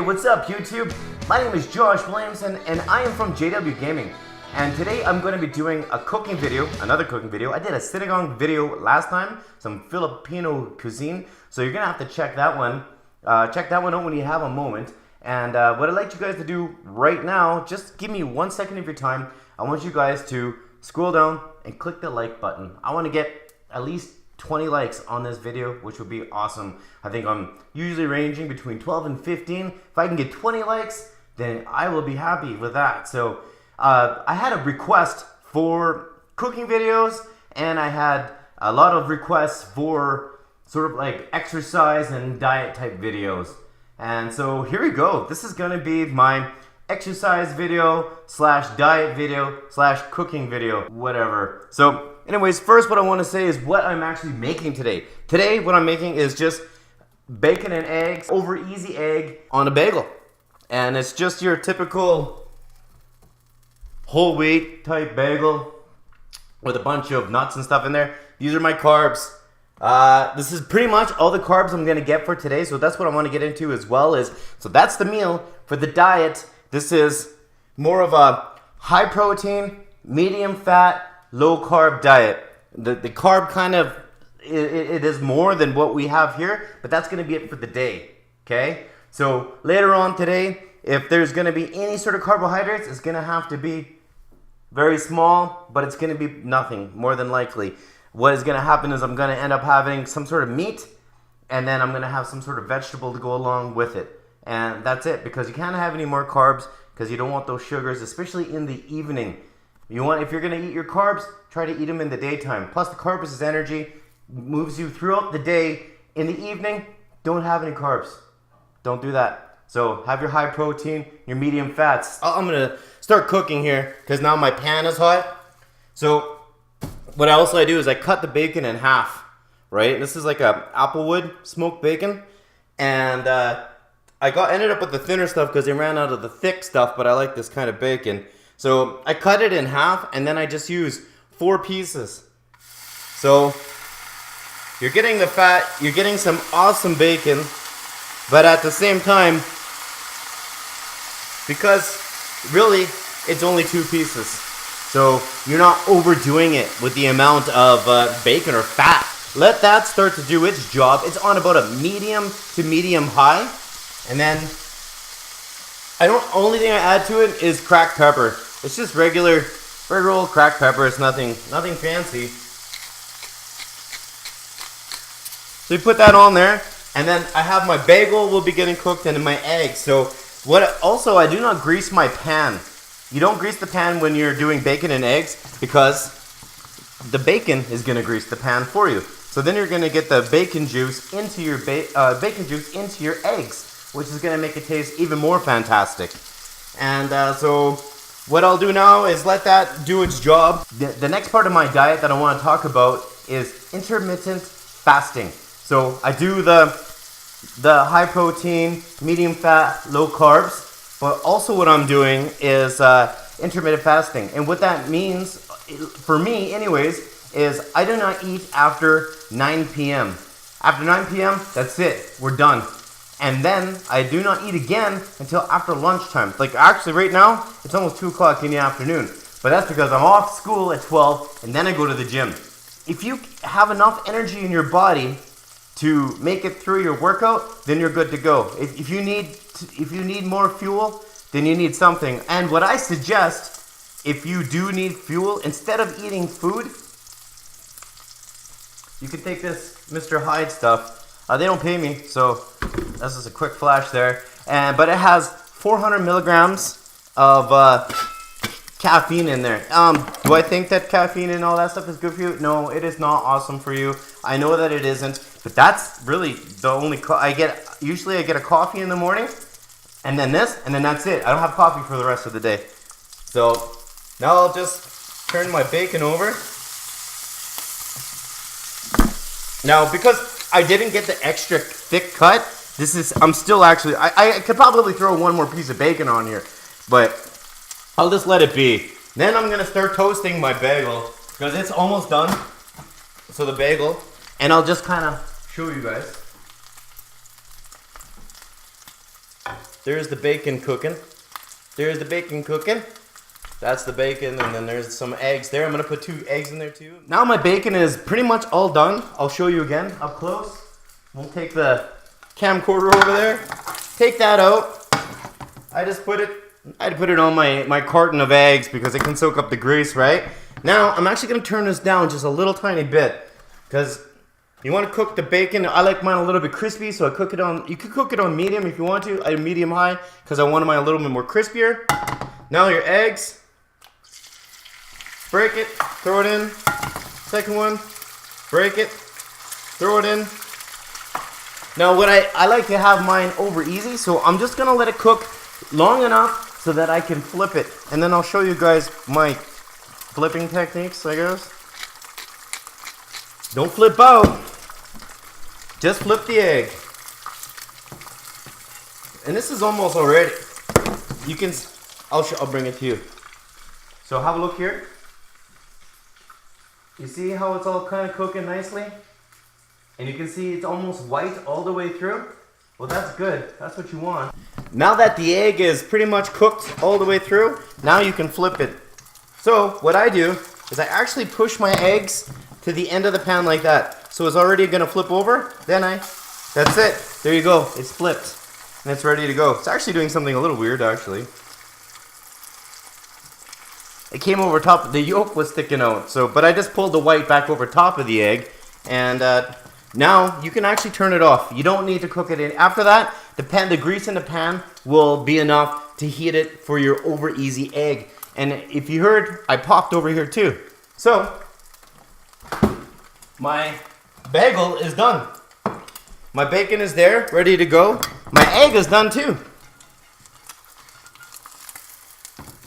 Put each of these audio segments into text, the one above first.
what's up YouTube? My name is Josh Williamson and I am from JW Gaming. And today I'm going to be doing a cooking video, another cooking video. I did a sinigang video last time, some Filipino cuisine. So you're going to have to check that one. Check that one out when you have a moment. And what I'd like you guys to do right now, just give me 1 second of your time. I want you guys to scroll down and click the like button. I want to get at least 20 likes on this video, which would be awesome. I think I'm usually ranging between 12 and 15. If I can get 20 likes, then I will be happy with that. So I had a request for cooking videos, and I had a lot of requests for sort of like exercise and diet type videos. And so here we go. This is gonna be my exercise video slash diet video slash cooking video, whatever. So anyways, first what I want to say is what I'm actually making today. Today what I'm making is just bacon and eggs over easy egg on a bagel. And it's just your typical whole wheat type bagel with a bunch of nuts and stuff in there. These are my carbs. This is pretty much all the carbs I'm going to get for today. So that's what I want to get into as well. So that's the meal. For the diet, this is more of a high protein, medium fat, low carb diet. The carb kind of, it is more than what we have here, but that's going to be it for the day, okay? So later on today, if there's going to be any sort of carbohydrates, it's going to have to be very small, but it's going to be nothing, more than likely. What is going to happen is I'm going to end up having some sort of meat, and then I'm going to have some sort of vegetable to go along with it. And that's it, because you can't have any more carbs, because you don't want those sugars, especially in the evening. If you're going to eat your carbs, try to eat them in the daytime. Plus the carbs is energy, moves you throughout the day. In the evening, don't have any carbs. Don't do that. So have your high protein, your medium fats. I'm going to start cooking here because now my pan is hot. So what else I do is I cut the bacon in half, right? This is like a applewood smoked bacon. And I ended up with the thinner stuff because they ran out of the thick stuff, but I like this kind of bacon. So I cut it in half and then I just use 4 pieces. So you're getting the fat, you're getting some awesome bacon, but at the same time, because really it's only 2 pieces. So you're not overdoing it with the amount of bacon or fat. Let that start to do its job. It's on about a medium to medium high. And then only thing I add to it is cracked pepper. It's just regular old cracked pepper. It's nothing fancy. So you put that on there, and then I have my bagel will be getting cooked and my eggs. So I do not grease my pan. You don't grease the pan when you're doing bacon and eggs because the bacon is going to grease the pan for you. So then you're going to get the bacon juice into your eggs, which is going to make it taste even more fantastic. And so what I'll do now is let that do its job. The next part of my diet that I want to talk about is intermittent fasting. So I do the high protein, medium fat, low carbs, but also what I'm doing is intermittent fasting. And what that means, for me anyways, is I do not eat after 9 p.m. After 9 p.m., that's it. We're done. And then I do not eat again until after lunchtime. Like actually right now, it's almost 2 o'clock in the afternoon. But that's because I'm off school at 12 and then I go to the gym. If you have enough energy in your body to make it through your workout, then you're good to go. If you need more fuel, then you need something. And what I suggest, if you do need fuel, instead of eating food, you can take this Mr. Hyde stuff. They don't pay me, so this is a quick flash there. But it has 400 milligrams of caffeine in there. Do I think that caffeine and all that stuff is good for you? No, it is not awesome for you. I know that it isn't, but that's really the only usually I get a coffee in the morning, and then this, and then that's it. I don't have coffee for the rest of the day. So now I'll just turn my bacon over. Now, because I didn't get the extra thick cut, I'm still actually, I could probably throw 1 more piece of bacon on here, but I'll just let it be. Then I'm gonna start toasting my bagel, because it's almost done. So the bagel, and I'll just kind of show you guys. there's the bacon cooking. There's the bacon cooking. That's the bacon, and then there's some eggs there. I'm gonna put 2 eggs in there too. Now my bacon is pretty much all done. I'll show you again up close. We'll take the camcorder over there. Take that out. I put it on my carton of eggs because it can soak up the grease, right? Now I'm actually gonna turn this down just a little tiny bit because you want to cook the bacon. I like mine a little bit crispy, so I cook it on. You could cook it on medium if you want to. I medium high because I want mine a little bit more crispier. Now your eggs. Break it, throw it in. Second one, break it, throw it in. Now what I like to have mine over easy, so I'm just gonna let it cook long enough so that I can flip it. And then I'll show you guys my flipping techniques, I guess. Don't flip out, just flip the egg. And this is almost already. You can, I'll bring it to you. So have a look here. You see how it's all kind of cooking nicely? And you can see it's almost white all the way through. Well, that's good. That's what you want. Now that the egg is pretty much cooked all the way through, now you can flip it. So what I do is I actually push my eggs to the end of the pan like that. So it's already gonna flip over. Then that's it. There you go. It's flipped. And it's ready to go. It's actually doing something a little weird, actually. It came over top, the yolk was sticking out. So, but I just pulled the white back over top of the egg. And now you can actually turn it off. You don't need to cook it in. After that, the grease in the pan will be enough to heat it for your over easy egg. And if you heard, I popped over here too. So, my bagel is done. My bacon is there, ready to go. My egg is done too.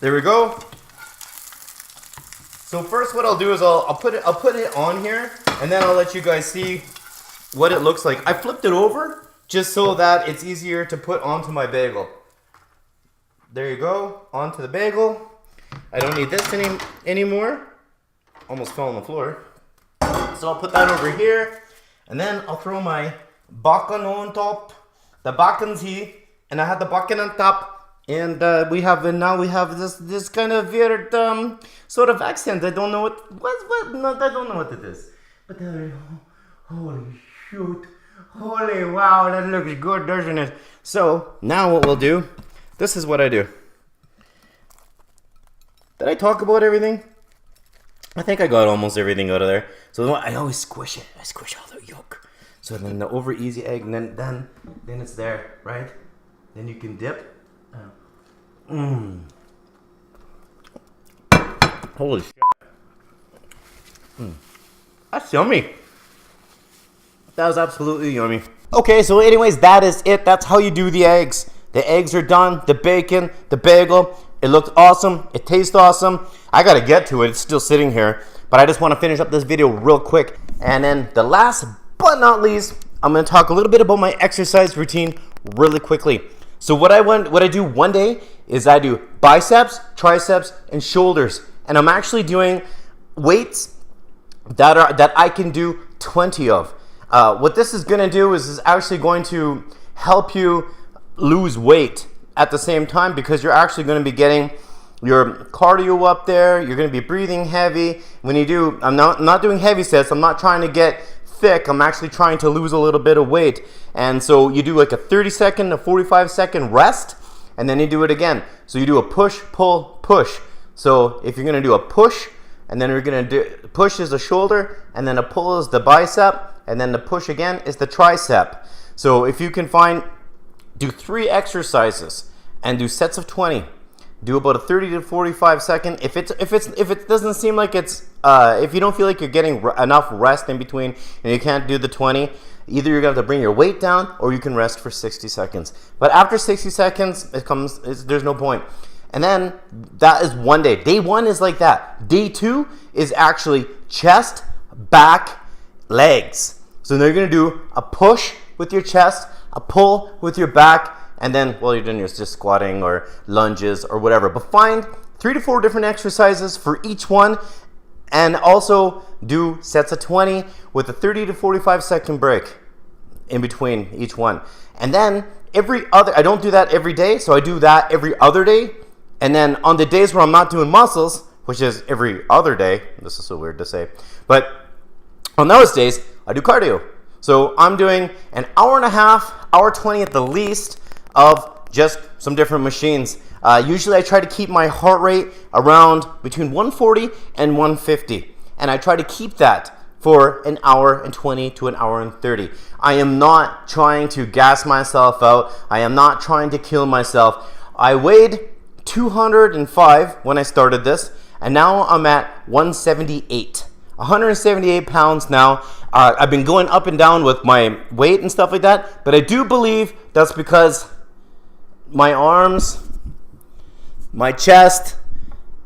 There we go. So first what I'll do is I'll put it on here, and then I'll let you guys see what it looks like. I flipped it over just so that it's easier to put onto my bagel. There you go, onto the bagel. I don't need this anymore. Almost fell on the floor. So I'll put that over here, and then I'll throw my bacon on top. The bacon's here, and I have the bacon on top. And now we have this kind of weird sort of accent. I don't know I don't know what it is. But holy shoot, holy wow, that looks good, doesn't it? So now what we'll do, this is what I do. Did I talk about everything? I think I got almost everything out of there. So I always squish it. I squish all the yolk. So then the over easy egg, and then it's there, right? Then you can dip. Holy shit. That's yummy. That was absolutely yummy. Okay, so anyways, that is it. That's how you do the eggs. The eggs are done. The bacon, the bagel. It looks awesome. It tastes awesome. I gotta get to it. It's still sitting here. But I just want to finish up this video real quick. And then the last but not least, I'm gonna talk a little bit about my exercise routine really quickly. So what I do one day is I do biceps, triceps, and shoulders. And I'm actually doing weights that I can do 20 of. What this is going to do is actually going to help you lose weight at the same time, because you're actually going to be getting your cardio up there. You're going to be breathing heavy. When you do, I'm not doing heavy sets. I'm not trying to get thick. I'm actually trying to lose a little bit of weight. And so you do like a 30-second, a 45-second rest, and then you do it again. So you do a push, pull, push. So if you're going to do a push, and then you're going to do, push is the shoulder, and then a pull is the bicep, and then the push again is the tricep. So if you can do 3 exercises and do sets of 20. Do about a 30 to 45 second. If it doesn't seem like it's if you don't feel like you're getting enough rest in between and you can't do the 20, either you're gonna have to bring your weight down or you can rest for 60 seconds. But after 60 seconds, there's no point. And then that is one day. Day 1 is like that. Day 2 is actually chest, back, legs. So they're gonna do a push with your chest, a pull with your back, and then, well, you're doing just squatting or lunges or whatever. But find 3 to 4 different exercises for each one, and also do sets of 20 with a 30 to 45 second break. in between each one. And then I don't do that every day, so I do that every other day. And then on the days where I'm not doing muscles, which is every other day, this is so weird to say, but on those days, I do cardio. So I'm doing an hour and a half, hour 20 at the least of just some different machines. Usually I try to keep my heart rate around between 140 and 150. And I try to keep that for an hour and 20 to an hour and 30. I am not trying to gas myself out. I am not trying to kill myself. I weighed 205 when I started this, and now I'm at 178. 178 pounds now. I've been going up and down with my weight and stuff like that, but I do believe that's because my arms, my chest,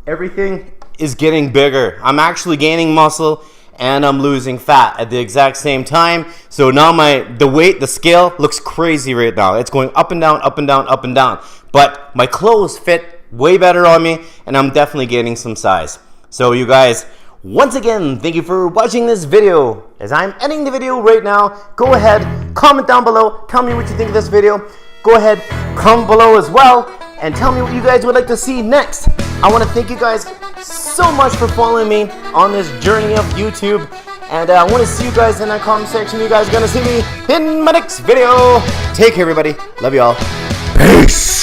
everything is getting bigger. I'm actually gaining muscle and I'm losing fat at the exact same time. So now the scale looks crazy right now. It's going up and down, up and down, up and down. But my clothes fit way better on me and I'm definitely gaining some size. So you guys, once again, thank you for watching this video. As I'm ending the video right now, go ahead, comment down below, tell me what you think of this video. Go ahead, comment below as well, and tell me what you guys would like to see next. I want to thank you guys so much for following me on this journey of YouTube, and I want to see you guys in that comment section. You guys are going to see me in my next video. Take care, everybody. Love you all. Peace.